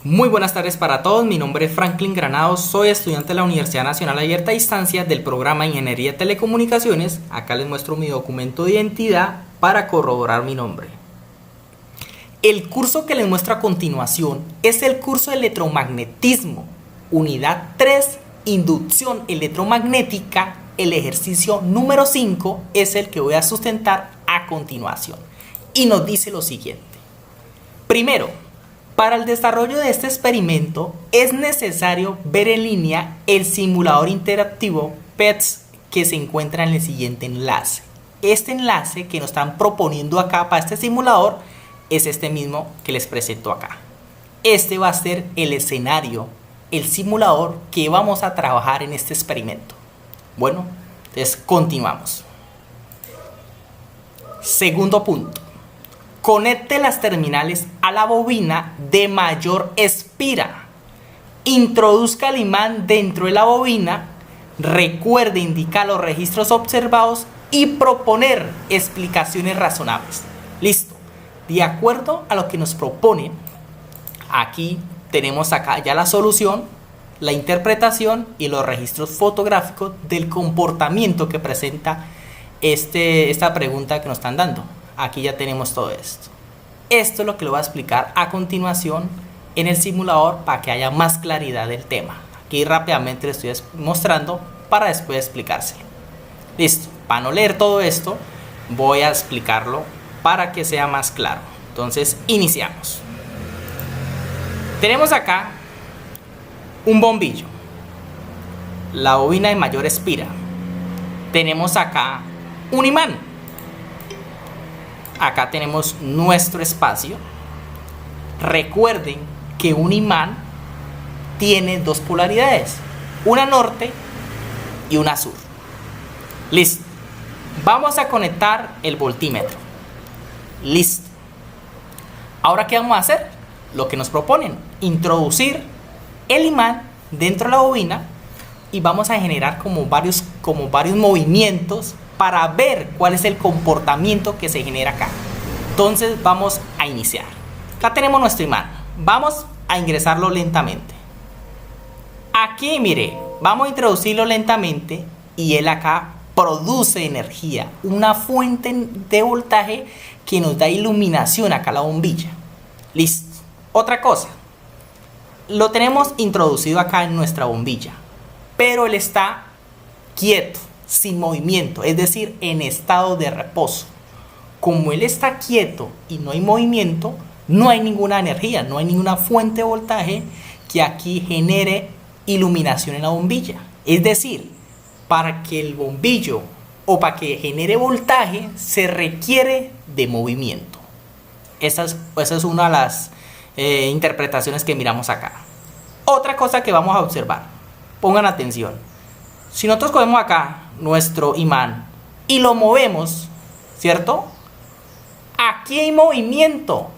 Muy buenas tardes para todos, mi nombre es Franklin Granados, soy estudiante de la Universidad Nacional Abierta a Distancia del programa Ingeniería de Telecomunicaciones. Acá les muestro mi documento de identidad para corroborar mi nombre. El curso que les muestro a continuación es el curso de electromagnetismo, unidad 3, inducción electromagnética. El ejercicio número 5 es el que voy a sustentar a continuación y nos dice lo siguiente. Primero, para el desarrollo de este experimento es necesario ver en línea el simulador interactivo PETS que se encuentra en el siguiente enlace. Este enlace que nos están proponiendo acá para este simulador es este mismo que les presento acá. Este va a ser el escenario, el simulador que vamos a trabajar en este experimento. Bueno, entonces continuamos. Segundo punto. Conecte las terminales a la bobina de mayor espira. Introduzca el imán dentro de la bobina. Recuerde indicar los registros observados y proponer explicaciones razonables. Listo. De acuerdo a lo que nos proponen, aquí tenemos acá ya la solución, la interpretación y los registros fotográficos del comportamiento que presenta esta pregunta que nos están dando. Aquí ya tenemos todo esto. Esto es lo que le voy a explicar a continuación en el simulador para que haya más claridad del tema. Aquí rápidamente le estoy mostrando para después explicárselo. Listo. Para no leer todo esto, voy a explicarlo para que sea más claro. Entonces, iniciamos. Tenemos acá un bombillo. La bobina de mayor espira. Tenemos acá un imán. Acá tenemos nuestro espacio. Recuerden que un imán tiene dos polaridades, una norte y una sur. Listo. Vamos a conectar el voltímetro. Listo. Ahora, ¿qué vamos a hacer? Lo que nos proponen, introducir el imán dentro de la bobina y vamos a generar como varios movimientos para ver cuál es el comportamiento que se genera acá. Entonces vamos a iniciar. Acá tenemos nuestro imán. Vamos a ingresarlo lentamente. Aquí, mire, vamos a introducirlo lentamente y él acá produce energía, una fuente de voltaje que nos da iluminación acá a la bombilla. Listo. Otra cosa, lo tenemos introducido acá en nuestra bombilla, pero él está quieto, sin movimiento, es decir, en estado de reposo. Como él está quieto y no hay movimiento, no hay ninguna energía, no hay ninguna fuente de voltaje que aquí genere iluminación en la bombilla. Es decir, para que el bombillo o para que genere voltaje se requiere de movimiento. Esa es una de las interpretaciones que miramos acá. Otra cosa que vamos a observar, pongan atención. Si nosotros cogemos acá nuestro imán y lo movemos, ¿cierto? Aquí hay movimiento.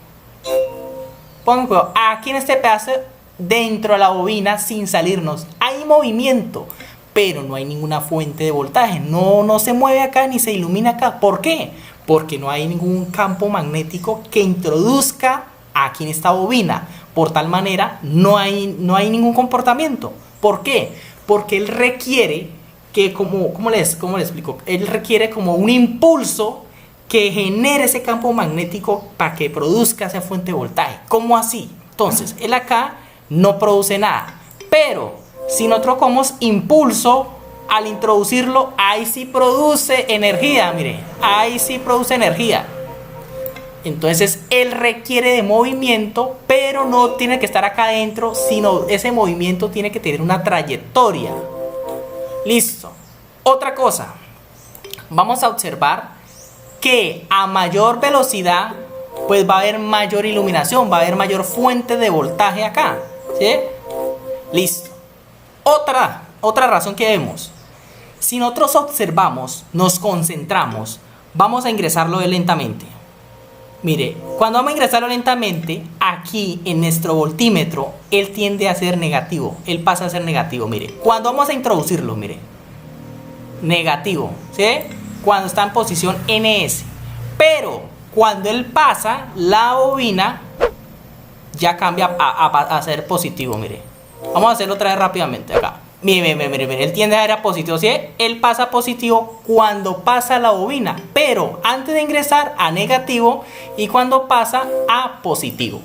Pongan cuidado, aquí en este pedazo dentro de la bobina sin salirnos hay movimiento, pero no hay ninguna fuente de voltaje. No se mueve acá ni se ilumina acá. ¿Por qué? Porque no hay ningún campo magnético que introduzca aquí en esta bobina. Por tal manera no hay ningún comportamiento. ¿Por qué? Porque él requiere que, ¿cómo le explico? Él requiere como un impulso que genere ese campo magnético para que produzca esa fuente de voltaje. ¿Cómo así? Entonces, él acá no produce nada. Pero si nosotros cogemos impulso, al introducirlo, ahí sí produce energía, mire. Ahí sí produce energía. Entonces, él requiere de movimiento, pero no tiene que estar acá adentro, sino ese movimiento tiene que tener una trayectoria. Listo. Otra cosa. Vamos a observar que a mayor velocidad, pues va a haber mayor iluminación, va a haber mayor fuente de voltaje acá. ¿Sí? Listo. Otra razón que vemos. Si nosotros observamos, nos concentramos, vamos a ingresarlo lentamente. Mire, cuando vamos a ingresarlo lentamente, aquí en nuestro voltímetro, él tiende a ser negativo. Él pasa a ser negativo, mire. Cuando vamos a introducirlo, mire. Negativo, ¿sí? Cuando está en posición NS. Pero cuando él pasa, la bobina ya cambia a ser positivo, mire. Vamos a hacerlo otra vez rápidamente acá. Mire, él tiende a ir a positivo, ¿sí? Él pasa a positivo cuando pasa la bobina, pero antes de ingresar a negativo y cuando pasa a positivo.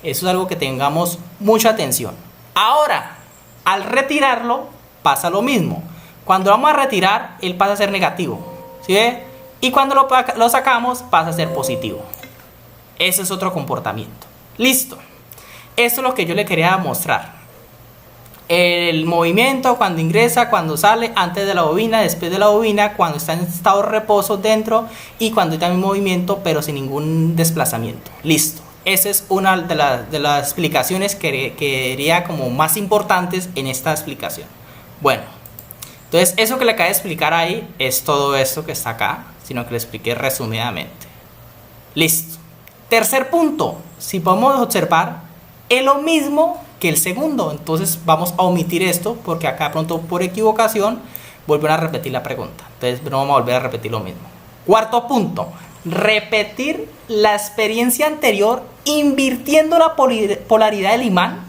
Eso es algo que tengamos mucha atención. Ahora, al retirarlo, pasa lo mismo. Cuando vamos a retirar, él pasa a ser negativo, ¿sí ve? Y cuando lo sacamos, pasa a ser positivo. Ese es otro comportamiento. Listo. Esto es lo que yo le quería mostrar. El movimiento cuando ingresa, cuando sale, antes de la bobina, después de la bobina, cuando está en estado de reposo dentro y cuando hay también movimiento pero sin ningún desplazamiento. Listo. Esa es una de las explicaciones que quería como más importantes en esta explicación. Bueno, entonces eso que le acabo de explicar ahí es todo esto que está acá, sino que le expliqué resumidamente. Listo. Tercer punto, si podemos observar, es lo mismo que el segundo. Entonces vamos a omitir esto porque acá pronto por equivocación vuelven a repetir la pregunta. Entonces no vamos a volver a repetir lo mismo. Cuarto punto, repetir la experiencia anterior invirtiendo la polaridad del imán,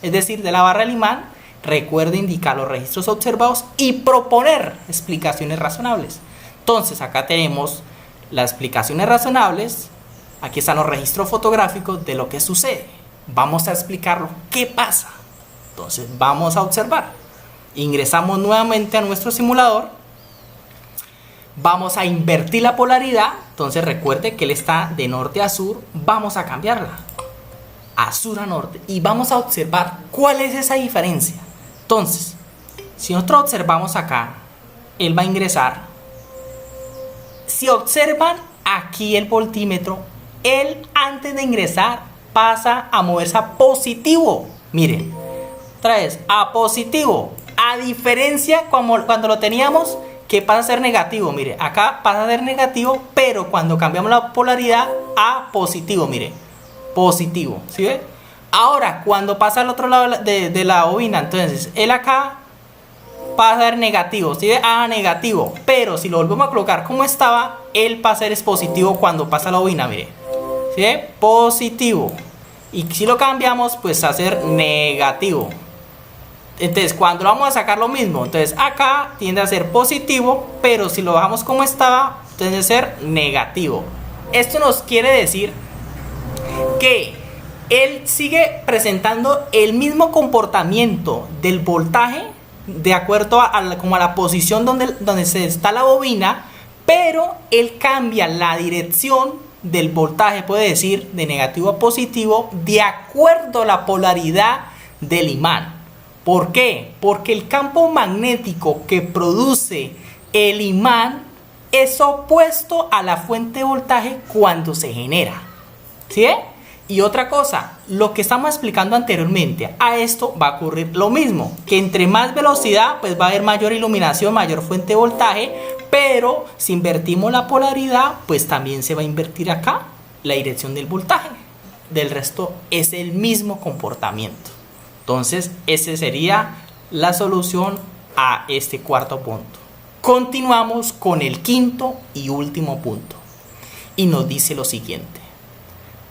es decir, de la barra del imán. Recuerde indicar los registros observados y proponer explicaciones razonables. Entonces acá tenemos las explicaciones razonables. Aquí están los registros fotográficos de lo que sucede. Vamos a explicarlo. ¿Qué pasa? Entonces vamos a observar. Ingresamos nuevamente a nuestro simulador. Vamos a invertir la polaridad. Entonces recuerde que él está de norte a sur. Vamos a cambiarla a sur a norte. Y vamos a observar cuál es esa diferencia. Entonces, si nosotros observamos acá, él va a ingresar. Si observan aquí el voltímetro, él antes de ingresar pasa a moverse a positivo. Miren, otra vez, a positivo. A diferencia cuando lo teníamos que pasa a ser negativo. Mire, acá pasa a ser negativo, pero cuando cambiamos la polaridad a positivo, mire, positivo, ¿sí ve? Ahora, cuando pasa al otro lado de la bobina, entonces él acá pasa a ser negativo, ¿sí ve? A negativo, pero si lo volvemos a colocar como estaba, él pasa a ser positivo cuando pasa la bobina, mire, ¿sí ve? Positivo. Y si lo cambiamos, pues a ser negativo. Entonces, cuando vamos a sacar lo mismo, entonces acá tiende a ser positivo, pero si lo bajamos como estaba, tiende a ser negativo. Esto nos quiere decir que él sigue presentando el mismo comportamiento del voltaje de acuerdo a la posición donde se está la bobina, pero él cambia la dirección del voltaje, puede decir, de negativo a positivo, de acuerdo a la polaridad del imán. ¿Por qué? Porque el campo magnético que produce el imán es opuesto a la fuente de voltaje cuando se genera. ¿Sí? Y otra cosa, lo que estamos explicando anteriormente, a esto va a ocurrir lo mismo, que entre más velocidad, pues va a haber mayor iluminación, mayor fuente de voltaje, pero si invertimos la polaridad, pues también se va a invertir acá la dirección del voltaje. Del resto es el mismo comportamiento. Entonces, esa sería la solución a este cuarto punto. Continuamos con el quinto y último punto. Y nos dice lo siguiente.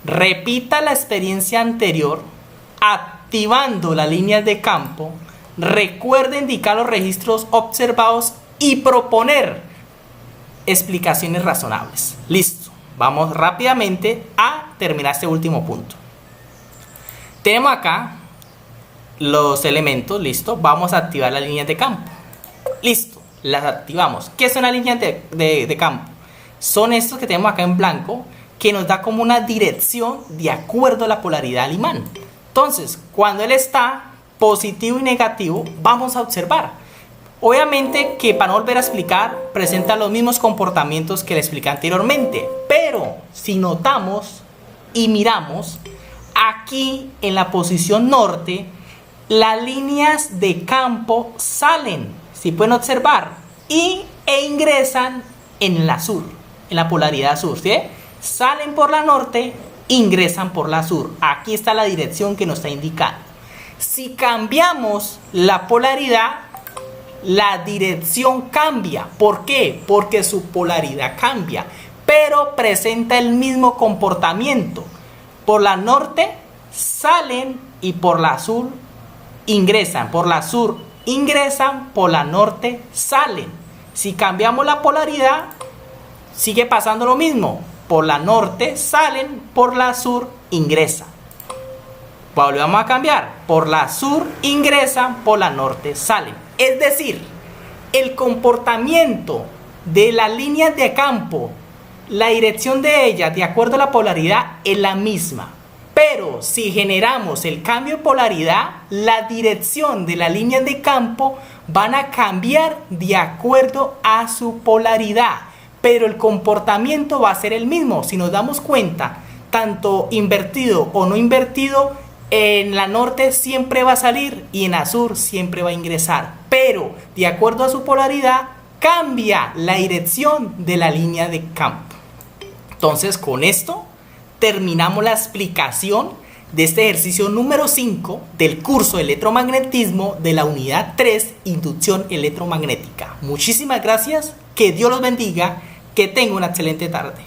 Repita la experiencia anterior activando las líneas de campo. Recuerde indicar los registros observados y proponer explicaciones razonables. Listo. Vamos rápidamente a terminar este último punto. Tenemos acá los elementos, listo. Vamos a activar las líneas de campo. Listo, las activamos. ¿Qué son las líneas de campo? Son estos que tenemos acá en blanco, que nos da como una dirección de acuerdo a la polaridad del imán. Entonces, cuando él está positivo y negativo, vamos a observar. Obviamente que para no volver a explicar, presenta los mismos comportamientos que le expliqué anteriormente. Pero si notamos y miramos, aquí en la posición norte, las líneas de campo salen, si pueden observar, e ingresan en la sur, en la polaridad sur, ¿sí? Salen por la norte, ingresan por la sur. Aquí está la dirección que nos está indicando. Si cambiamos la polaridad, la dirección cambia. ¿Por qué? Porque su polaridad cambia, pero presenta el mismo comportamiento. Por la norte salen y por la sur ingresan. Por la sur ingresan, por la norte salen. Si cambiamos la polaridad, sigue pasando lo mismo. Por la norte salen, por la sur ingresan. Volvemos a cambiar. Por la sur ingresan, por la norte salen. Es decir, el comportamiento de las líneas de campo, la dirección de ellas de acuerdo a la polaridad es la misma. Pero si generamos el cambio de polaridad, la dirección de las líneas de campo van a cambiar de acuerdo a su polaridad. Pero el comportamiento va a ser el mismo. Si nos damos cuenta, tanto invertido o no invertido, en la norte siempre va a salir y en la sur siempre va a ingresar. Pero de acuerdo a su polaridad, cambia la dirección de la línea de campo. Entonces, con esto terminamos la explicación de este ejercicio número 5 del curso de electromagnetismo de la unidad 3, inducción electromagnética. Muchísimas gracias, que Dios los bendiga, que tengan una excelente tarde.